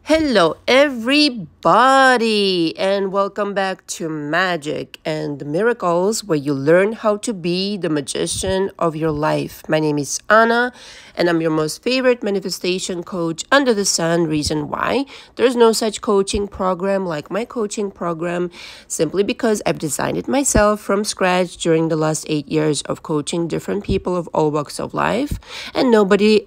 Hello, everybody, and welcome back to Magic and Miracles, where you learn how to be the magician of your life. My name is Anna, and I'm your most favorite manifestation coach under the sun. Reason why there's no such coaching program like my coaching program, simply because I've designed it myself from scratch during the last 8 years of coaching different people of all walks of life, and nobody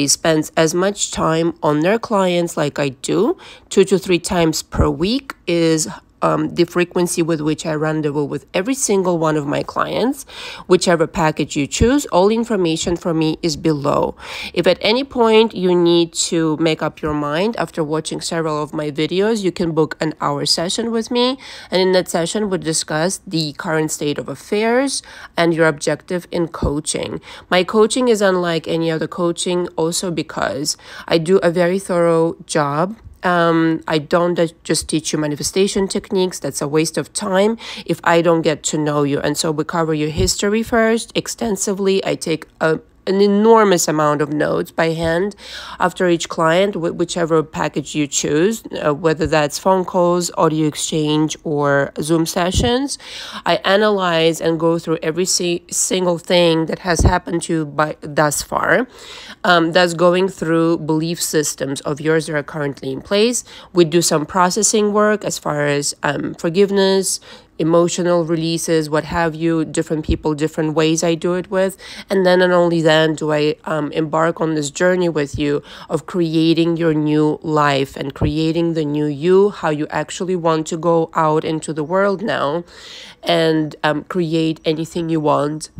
spends as much time on their clients like I do. 2 to 3 times per week is the frequency with which I rendezvous with every single one of my clients. Whichever package you choose, all information for me is below. If at any point you need to make up your mind after watching several of my videos, you can book an hour session with me. And in that session, we'll discuss the current state of affairs and your objective in coaching. My coaching is unlike any other coaching also because I do a very thorough job. I don't just teach you manifestation techniques. That's a waste of time if I don't get to know you. And so we cover your history first extensively. I take an enormous amount of notes by hand after each client, whichever package you choose, whether that's phone calls, audio exchange, or Zoom sessions. I analyze and go through every single thing that has happened to you thus far. That's going through belief systems of yours that are currently in place. We do some processing work as far as forgiveness, emotional releases, what have you, different people, different ways I do it with. And then and only then do I embark on this journey with you of creating your new life and creating the new you, how you actually want to go out into the world now and create anything you want.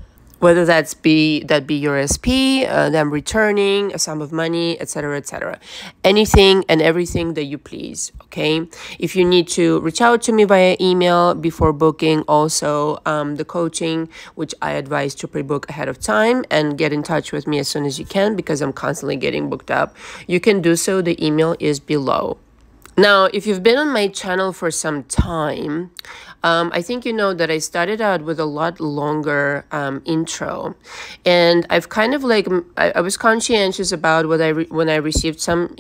Whether that be your SP, them returning a sum of money, etc., etc. Anything and everything that you please, okay? If you need to reach out to me via email before booking, also the coaching, which I advise to pre-book ahead of time and get in touch with me as soon as you can because I'm constantly getting booked up. You can do so. The email is below. Now, if you've been on my channel for some time, I think you know that I started out with a lot longer intro, and I've kind of like I was conscientious about when I received some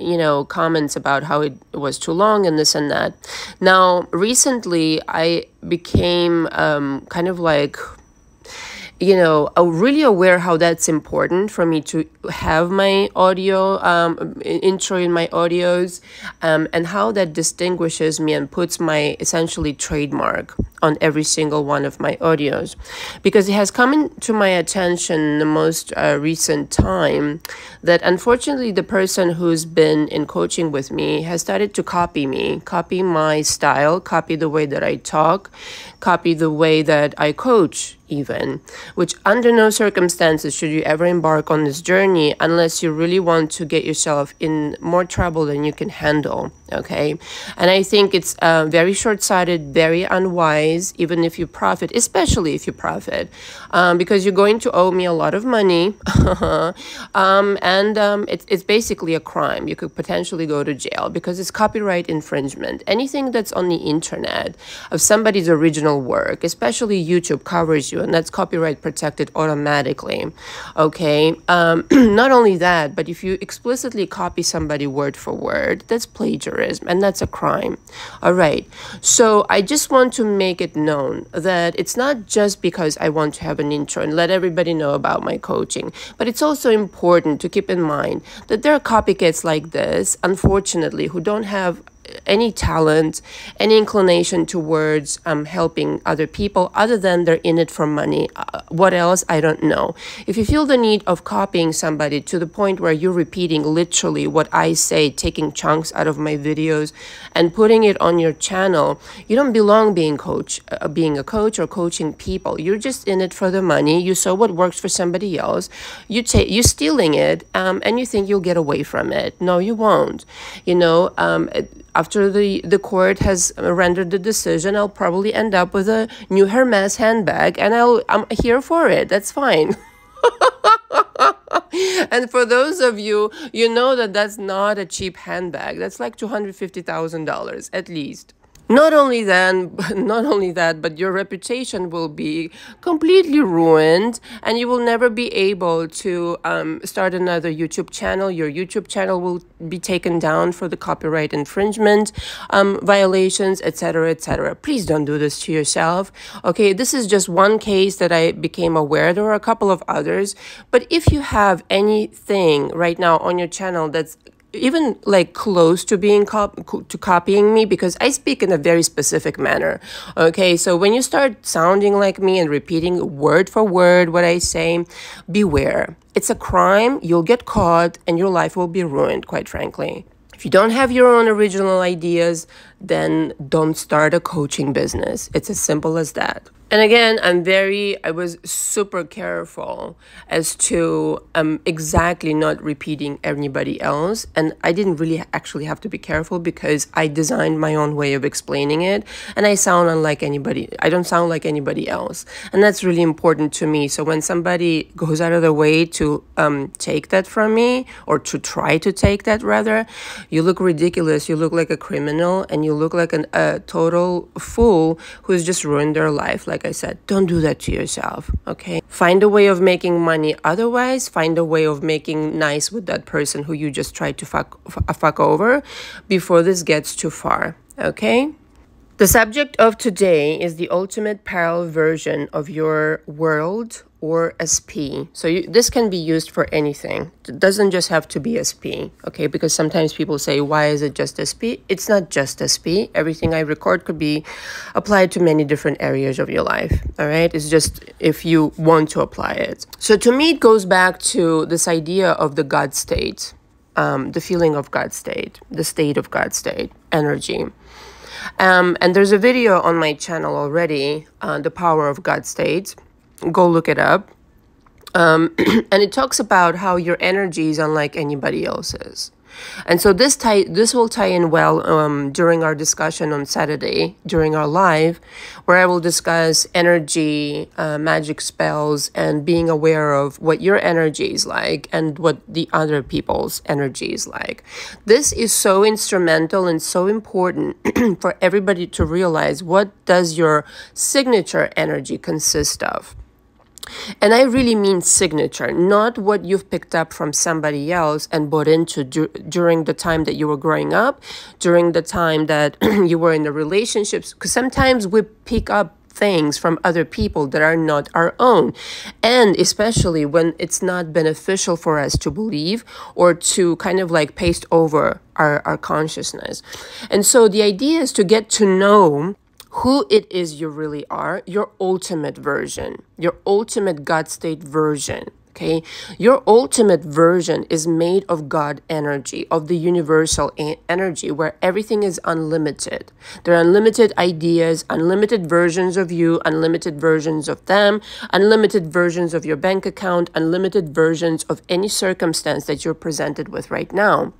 comments about how it was too long and this and that. Now, recently I became kind of like really aware how that's important for me to have my audio intro in my audios, and how that distinguishes me and puts my essentially trademark on every single one of my audios, because it has come into my attention in the most recent time that unfortunately the person who's been in coaching with me has started to copy me, copy my style, copy the way that I talk, copy the way that I coach even, which under no circumstances should you ever embark on this journey unless you really want to get yourself in more trouble than you can handle, okay? And I think it's very short-sighted, very unwise, even if you profit, especially if you profit, because you're going to owe me a lot of money, and it's basically a crime. You could potentially go to jail because it's copyright infringement. Anything that's on the internet of somebody's original work, especially YouTube, covers you, and that's copyright protected automatically, okay? Not only that, but if you explicitly copy somebody word for word, that's plagiarism, and that's a crime. All right, so I just want to make it known that it's not just because I want to have an intro and let everybody know about my coaching, but it's also important to keep in mind that there are copycats like this, unfortunately, who don't have any talent, any inclination towards helping other people other than they're in it for money. What else? I don't know. If you feel the need of copying somebody to the point where you're repeating literally what I say, taking chunks out of my videos and putting it on your channel, you don't belong being a coach or coaching people. You're just in it for the money. You saw what works for somebody else. You're stealing it, and you think you'll get away from it. No, you won't. After the court has rendered the decision, I'll probably end up with a new Hermes handbag, and I'm here for it. That's fine. And for those of you, you know that that's not a cheap handbag. That's like $250,000 at least. Not only that, but your reputation will be completely ruined, and you will never be able to start another YouTube channel. Your YouTube channel will be taken down for the copyright infringement violations, etc., etc. Please don't do this to yourself. Okay, this is just one case that I became aware. There are a couple of others, but if you have anything right now on your channel that's even like close to being copying me, because I speak in a very specific manner. Okay, so when you start sounding like me and repeating word for word what I say, beware. It's a crime. You'll get caught and your life will be ruined, quite frankly. If you don't have your own original ideas, then don't start a coaching business. It's as simple as that. And again, I was super careful as to exactly not repeating anybody else. And I didn't really actually have to be careful because I designed my own way of explaining it. And I sound unlike anybody. I don't sound like anybody else. And that's really important to me. So when somebody goes out of their way to take that from me, or to try to take that rather, you look ridiculous. You look like a criminal, and you look like a total fool who's just ruined their life. Like I said, don't do that to yourself, okay? Find a way of making money otherwise. Find a way of making nice with that person who you just tried to fuck over before this gets too far, okay? The subject of today is the ultimate parallel version of your world, or SP. So this can be used for anything. It doesn't just have to be SP, okay? Because sometimes people say, why is it just SP? It's not just SP. Everything I record could be applied to many different areas of your life, all right? It's just if you want to apply it. So to me, it goes back to this idea of the God state, the feeling of God state, the state of God state, energy. And there's a video on my channel already, The Power of God State. Go look it up. And it talks about how your energy is unlike anybody else's. And so this will tie in well during our discussion on Saturday, during our live, where I will discuss energy, magic spells, and being aware of what your energy is like and what the other people's energy is like. This is so instrumental and so important for everybody to realize, what does your signature energy consist of? And I really mean signature, not what you've picked up from somebody else and bought into during the time that you were growing up, during the time that you were in the relationships. Because sometimes we pick up things from other people that are not our own. And especially when it's not beneficial for us to believe or to kind of like paste over our consciousness. And so the idea is to get to know who it is you really are, your ultimate version, your ultimate God state version, okay? Your ultimate version is made of God energy, of the universal energy, where everything is unlimited. There are unlimited ideas, unlimited versions of you, unlimited versions of them, unlimited versions of your bank account, unlimited versions of any circumstance that you're presented with right now.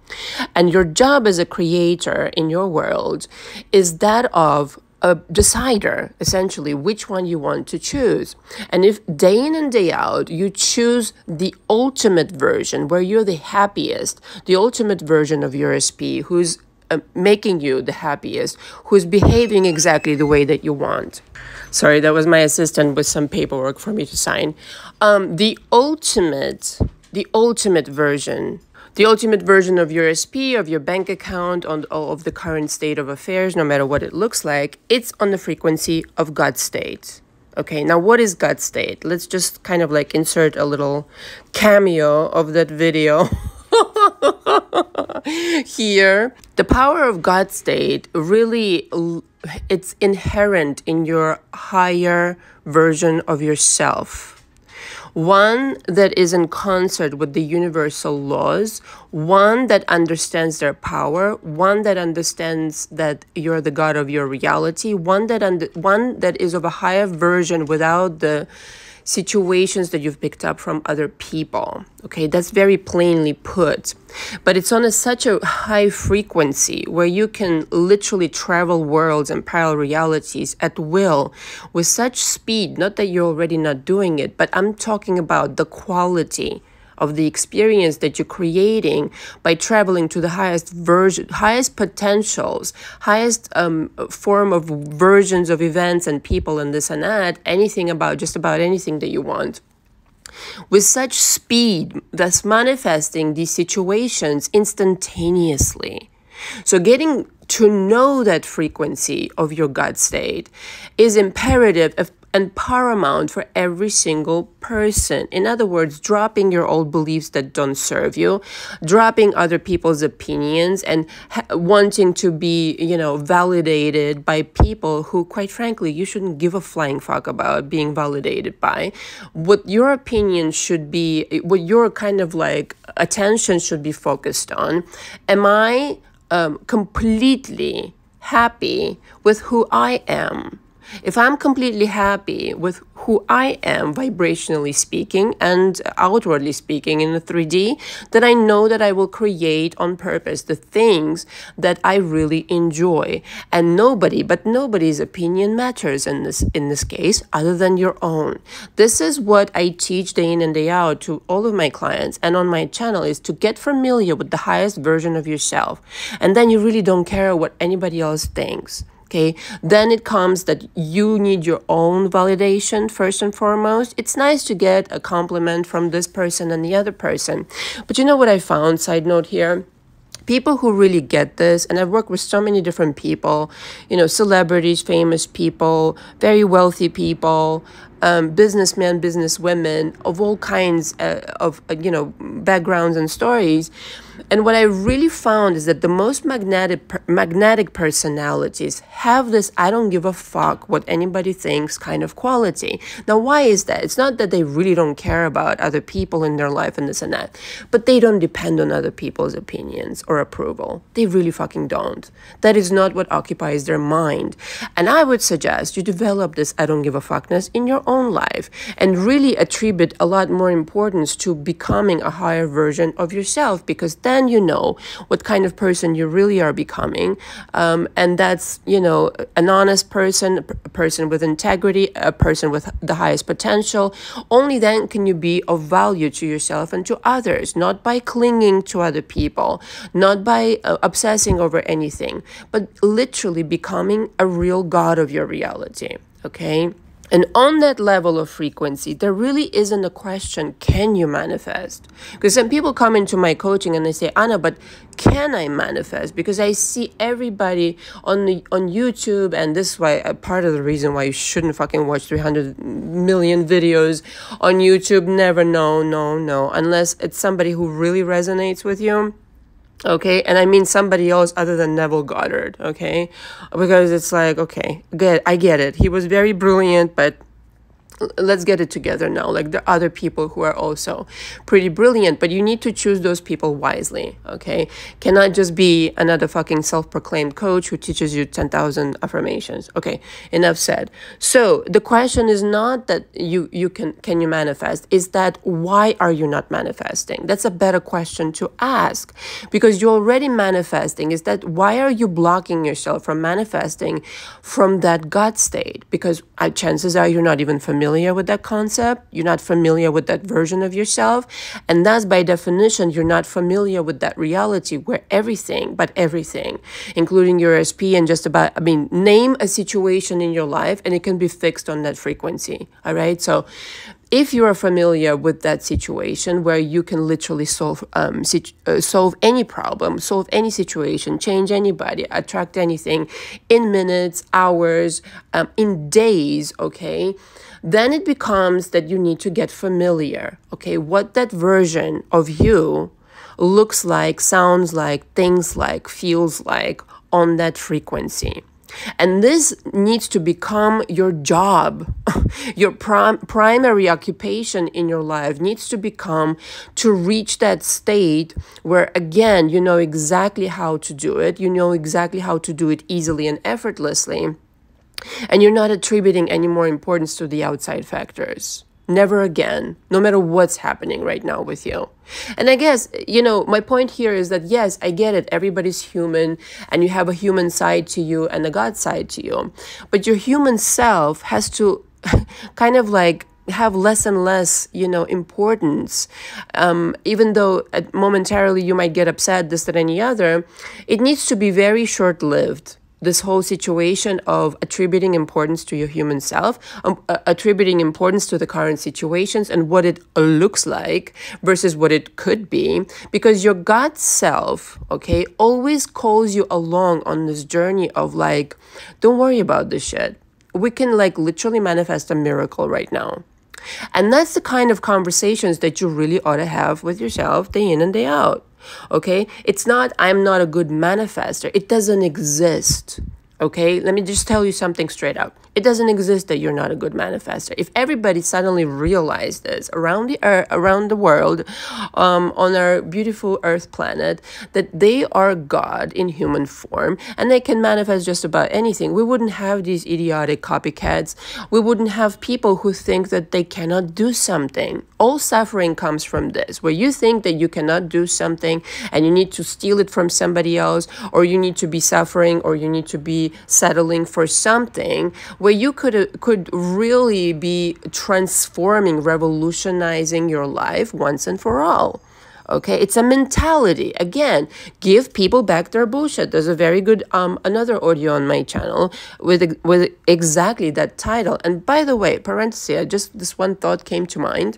And your job as a creator in your world is that of a decider, essentially, which one you want to choose. And if day in and day out, you choose the ultimate version where you're the happiest, the ultimate version of your SP, who's making you the happiest, who's behaving exactly the way that you want. Sorry, that was my assistant with some paperwork for me to sign. The ultimate version. The ultimate version of your SP, of your bank account, of the current state of affairs, no matter what it looks like, it's on the frequency of God state. Okay, now what is God state? Let's just kind of like insert a little cameo of that video here. The power of God state really, it's inherent in your higher version of yourself. One that is in concert with the universal laws, one that understands their power, one that understands that you're the God of your reality, one that is of a higher version without the situations that you've picked up from other people. Okay, that's very plainly put. But it's on such a high frequency where you can literally travel worlds and parallel realities at will with such speed. Not that you're already not doing it, but I'm talking about the quality of the experience that you're creating by traveling to the highest version, highest potentials, highest form of versions of events and people and this and that, anything about, just about anything that you want. With such speed, thus manifesting these situations instantaneously. So getting to know that frequency of your gut state is imperative and paramount for every single person. In other words, dropping your old beliefs that don't serve you, dropping other people's opinions, and wanting to be, validated by people who, quite frankly, you shouldn't give a flying fuck about being validated by. What your opinion should be, what your kind of like attention should be focused on. Am I completely happy with who I am? If I'm completely happy with who I am, vibrationally speaking and outwardly speaking in the 3D, then I know that I will create on purpose the things that I really enjoy. And nobody's opinion matters in this case other than your own. This is what I teach day in and day out to all of my clients and on my channel, is to get familiar with the highest version of yourself. And then you really don't care what anybody else thinks. Okay, then it comes that you need your own validation first and foremost. It's nice to get a compliment from this person and the other person. But you know what I found, side note here? People who really get this, and I've worked with so many different people, celebrities, famous people, very wealthy people, businessmen, businesswomen of all kinds of backgrounds and stories. And what I really found is that the most magnetic personalities have this I don't give a fuck what anybody thinks kind of quality. Now, why is that? It's not that they really don't care about other people in their life and this and that, but they don't depend on other people's opinions or approval. They really fucking don't. That is not what occupies their mind. And I would suggest you develop this I don't give a fuckness in your own life and really attribute a lot more importance to becoming a higher version of yourself, because then you know what kind of person you really are becoming. And that's, an honest person, a person with integrity, a person with the highest potential. Only then can you be of value to yourself and to others, not by clinging to other people, not by obsessing over anything, but literally becoming a real god of your reality. Okay? And on that level of frequency, there really isn't a question, can you manifest? Because some people come into my coaching and they say, Anna, but can I manifest? Because I see everybody on YouTube, and this is why part of the reason why you shouldn't fucking watch 300 million videos on YouTube. Never, no, unless it's somebody who really resonates with you. Okay, and I mean somebody else other than Neville Goddard, okay? Because it's like, okay, I get it. He was very brilliant, but let's get it together now. Like, there are other people who are also pretty brilliant, but you need to choose those people wisely, okay? Cannot just be another fucking self-proclaimed coach who teaches you 10,000 affirmations. Okay, enough said. So the question is not that can you manifest, is that why are you not manifesting? That's a better question to ask, because you're already manifesting. Is that why are you blocking yourself from manifesting from that gut state? Because chances are you're not even familiar with that concept. You're not familiar with that version of yourself. And thus, by definition, you're not familiar with that reality where everything, including your SP and just about, name a situation in your life and it can be fixed on that frequency. All right. So if you are familiar with that situation where you can literally solve any problem, solve any situation, change anybody, attract anything in minutes, hours, in days, okay, then it becomes that you need to get familiar, okay, what that version of you looks like, sounds like, thinks like, feels like on that frequency. And this needs to become your job. Your primary occupation in your life needs to become to reach that state where, again, you know exactly how to do it. You know exactly how to do it easily and effortlessly. And you're not attributing any more importance to the outside factors. Never again, no matter what's happening right now with you. And I guess, my point here is that, yes, I get it. Everybody's human and you have a human side to you and a God side to you. But your human self has to kind of like have less and less, importance. Even though momentarily you might get upset, this, that, any other, it needs to be very short-lived. This whole situation of attributing importance to your human self, attributing importance to the current situations and what it looks like versus what it could be, because your gut self, okay, always calls you along on this journey of like, don't worry about this shit. We can like literally manifest a miracle right now. And that's the kind of conversations that you really ought to have with yourself day in and day out. Okay? It's not, I'm not a good manifester. It doesn't exist. Okay? Let me just tell you something straight up. It doesn't exist that you're not a good manifester. If everybody suddenly realized this around the earth, around the world, on our beautiful Earth planet, that they are God in human form and they can manifest just about anything, we wouldn't have these idiotic copycats. We wouldn't have people who think that they cannot do something. All suffering comes from this, where you think that you cannot do something and you need to steal it from somebody else, or you need to be suffering, or you need to be settling for something, where you could really be transforming, revolutionizing your life once and for all. Okay, it's a mentality. Again, give people back their bullshit. There's a very good another audio on my channel with exactly that title. And by the way, parenthesis, just this one thought came to mind.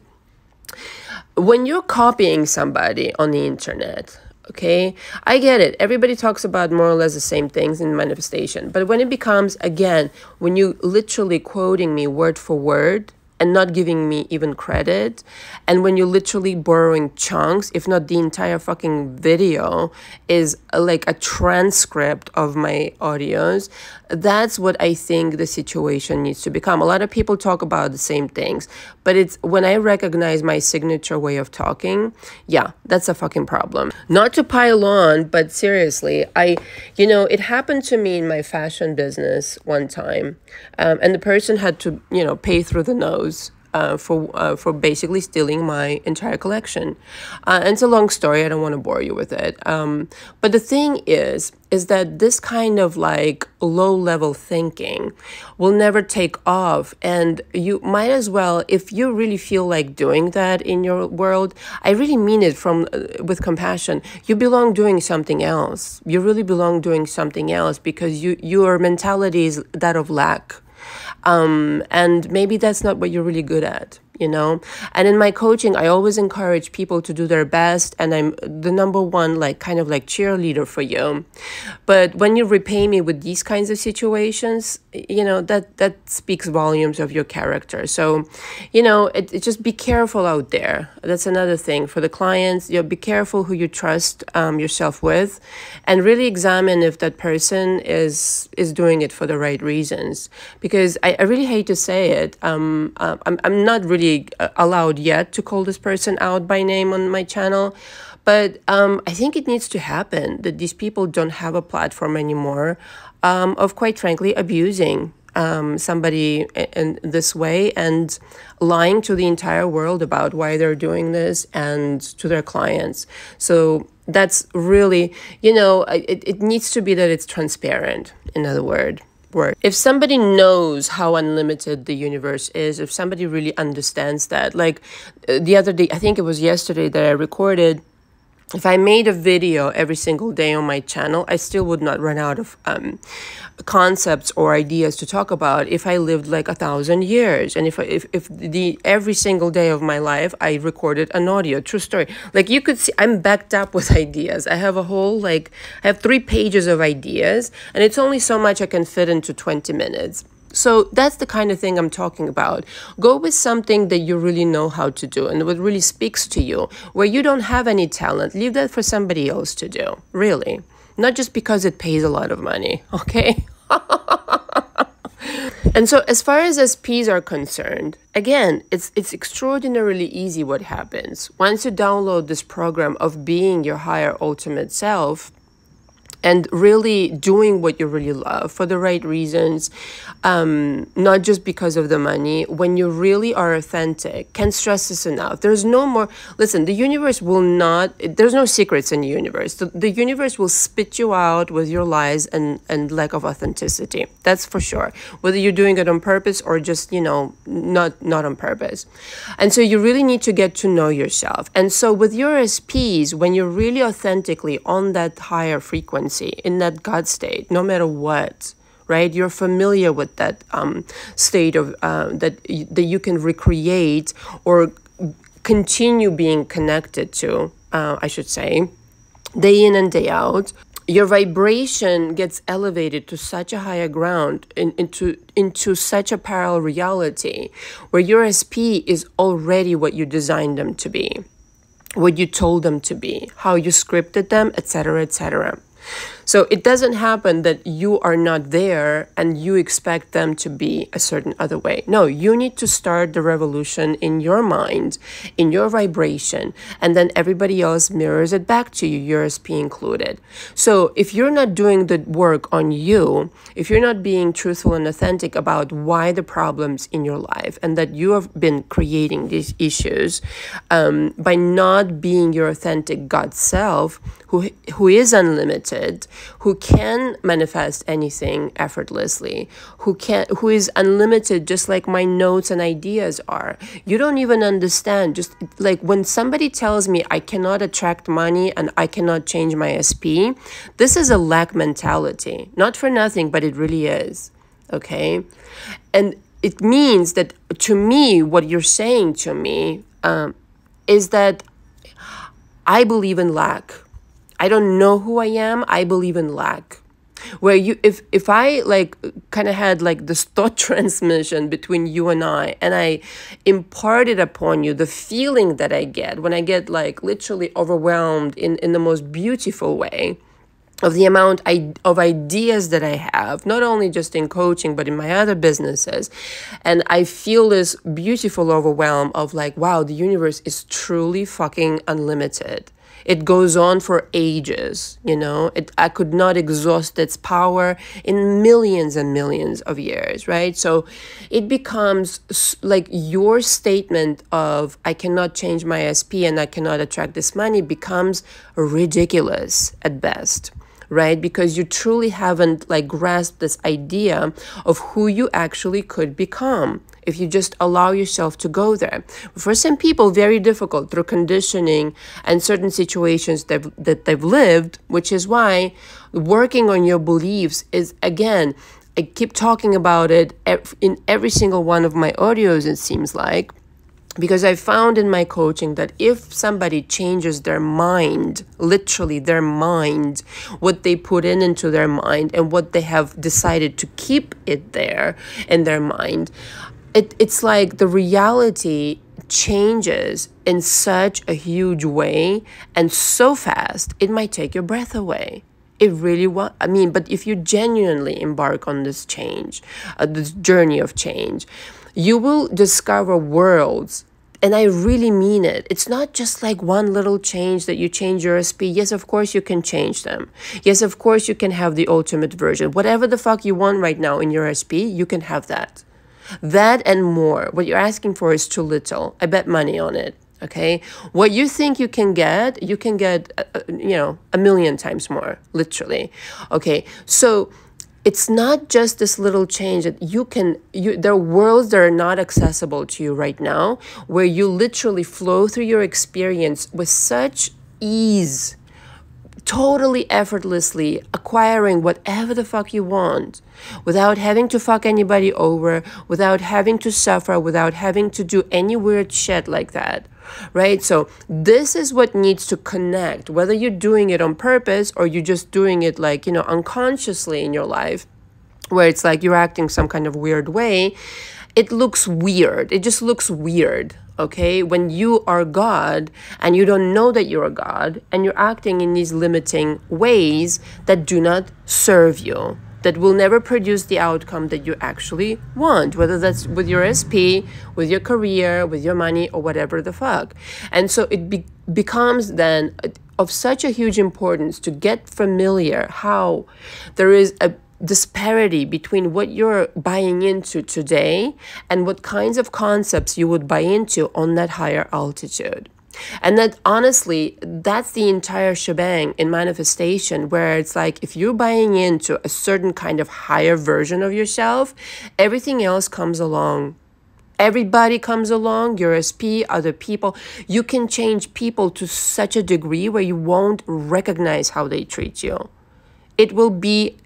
When you're copying somebody on the internet, okay, I get it. Everybody talks about more or less the same things in manifestation. But when it becomes, again, when you literally quoting me word for word and not giving me even credit, and when you're literally borrowing chunks, if not the entire fucking video is like a transcript of my audios, that's what I think the situation needs to become. A lot of people talk about the same things, but it's when I recognize my signature way of talking, yeah, that's a fucking problem. Not to pile on, but seriously, it happened to me in my fashion business one time, and the person had to, pay through the nose for basically stealing my entire collection. And it's a long story. I don't want to bore you with it. But the thing is that this kind of like low-level thinking will never take off. And you might as well, if you really feel like doing that in your world, I really mean it with compassion. You belong doing something else. You really belong doing something else, because your mentality is that of lack. And maybe that's not what you're really good at, And in my coaching, I always encourage people to do their best, and I'm the number one, kind of cheerleader for you. But when you repay me with these kinds of situations, that speaks volumes of your character. So, just be careful out there. That's another thing for the clients. Be careful who you trust yourself with, and really examine if that person is doing it for the right reasons. Because I really hate to say it, I'm not really allowed yet to call this person out by name on my channel, but I think it needs to happen, that these people don't have a platform anymore of, quite frankly, abusing somebody in this way and lying to the entire world about why they're doing this and to their clients. So that's really, it needs to be that it's transparent, in other words. If somebody knows how unlimited the universe is, if somebody really understands that, like the other day, I think it was yesterday that I recorded, if I made a video every single day on my channel, I still would not run out of concepts or ideas to talk about if I lived like 1,000 years. And if every single day of my life, I recorded an audio, true story. Like you could see, I'm backed up with ideas. I have a whole, I have 3 pages of ideas, and it's only so much I can fit into 20 minutes. So that's the kind of thing I'm talking about. Go with something that you really know how to do and what really speaks to you. Where you don't have any talent, leave that for somebody else to do, really. Not just because it pays a lot of money, okay? And so as far as SPs are concerned, again, it's extraordinarily easy what happens. Once you download this program of being your higher ultimate self, and really doing what you really love for the right reasons, not just because of the money. When you really are authentic, can't stress this enough. There's no more, listen, the universe will not, there's no secrets in the universe. The universe will spit you out with your lies and lack of authenticity. That's for sure. Whether you're doing it on purpose or just, not on purpose. And so you really need to get to know yourself. And so with your SPs, when you're really authentically on that higher frequency, in that God state, no matter what, right? You're familiar with that state of that you can recreate or continue being connected to, I should say, day in and day out. Your vibration gets elevated to such a higher ground, into such a parallel reality, where your SP is already what you designed them to be, what you told them to be, how you scripted them, etc., etc. So it doesn't happen that you are not there and you expect them to be a certain other way. No, you need to start the revolution in your mind, in your vibration, and then everybody else mirrors it back to you, your SP included. So if you're not doing the work on you, if you're not being truthful and authentic about why the problems in your life and that you have been creating these issues, by not being your authentic God self, who is unlimited, who can manifest anything effortlessly, who is unlimited, just like my notes and ideas are. You don't even understand. Just like when somebody tells me I cannot attract money and I cannot change my SP, this is a lack mentality. Not for nothing, but it really is. Okay? And it means that, to me, what you're saying to me is that I believe in lack. I don't know who I am. I believe in lack. Where if I kind of had this thought transmission between you and I imparted upon you the feeling that I get when I get literally overwhelmed in the most beautiful way of the amount of ideas that I have, not only just in coaching, but in my other businesses. And I feel this beautiful overwhelm of wow, the universe is truly fucking unlimited. It goes on for ages, I could not exhaust its power in millions and millions of years, right? So it becomes your statement of I cannot change my SP and I cannot attract this money becomes ridiculous at best, right? Because you truly haven't grasped this idea of who you actually could become if you just allow yourself to go there. For some people, very difficult through conditioning and certain situations that they've lived, which is why working on your beliefs is, again, I keep talking about it in every single one of my audios, it seems like, because I found in my coaching that if somebody changes their mind, literally their mind, what they put into their mind and what they have decided to keep it there in their mind, it's like the reality changes in such a huge way and so fast, it might take your breath away. It really but if you genuinely embark on this change, this journey of change, you will discover worlds. And I really mean it. It's not just one little change that you change your SP. Yes, of course you can change them. Yes, of course you can have the ultimate version. Whatever the fuck you want right now in your SP, you can have that. That and more. What you're asking for is too little. I bet money on it. Okay? What you think you can get a million times more, literally. Okay? So it's not just this little change that there are worlds that are not accessible to you right now, where you literally flow through your experience with such ease, totally effortlessly acquiring whatever the fuck you want without having to fuck anybody over, without having to suffer, without having to do any weird shit like that, right? So this is what needs to connect, whether you're doing it on purpose or you're just doing it unconsciously in your life, where it's you're acting some kind of weird way. It looks weird. It just looks weird. Okay, when you are God and you don't know that you're a God and you're acting in these limiting ways that do not serve you, that will never produce the outcome that you actually want, whether that's with your SP, with your career, with your money, or whatever the fuck. And so it becomes then of such a huge importance to get familiar how there is a disparity between what you're buying into today and what kinds of concepts you would buy into on that higher altitude. And that honestly, that's the entire shebang in manifestation, where it's like if you're buying into a certain kind of higher version of yourself, everything else comes along. Everybody comes along, your SP, other people. You can change people to such a degree where you won't recognize how they treat you. It will be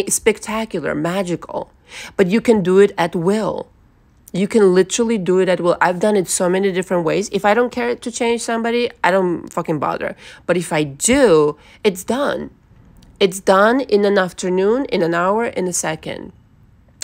spectacular, magical, but you can do it at will. You can literally do it at will. I've done it so many different ways. If I don't care to change somebody, I don't fucking bother. But if I do, it's done. It's done in an afternoon, in an hour, in a second.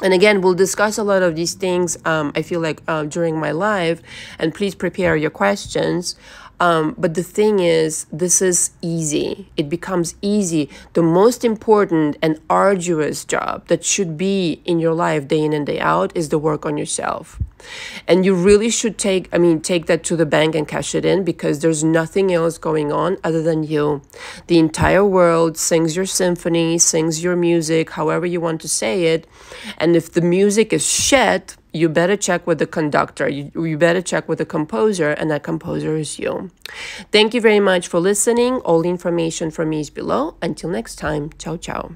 And again, we'll discuss a lot of these things, I feel like, during my live. And please prepare your questions. But the thing is, this is easy. It becomes easy. The most important and arduous job that should be in your life day in and day out is the work on yourself. And you really should take that to the bank and cash it in, because there's nothing else going on other than you. The entire world sings your symphony, sings your music, however you want to say it. And if the music is shit, you better check with the conductor. You better check with the composer, and that composer is you. Thank you very much for listening. All the information from me is below. Until next time, ciao, ciao.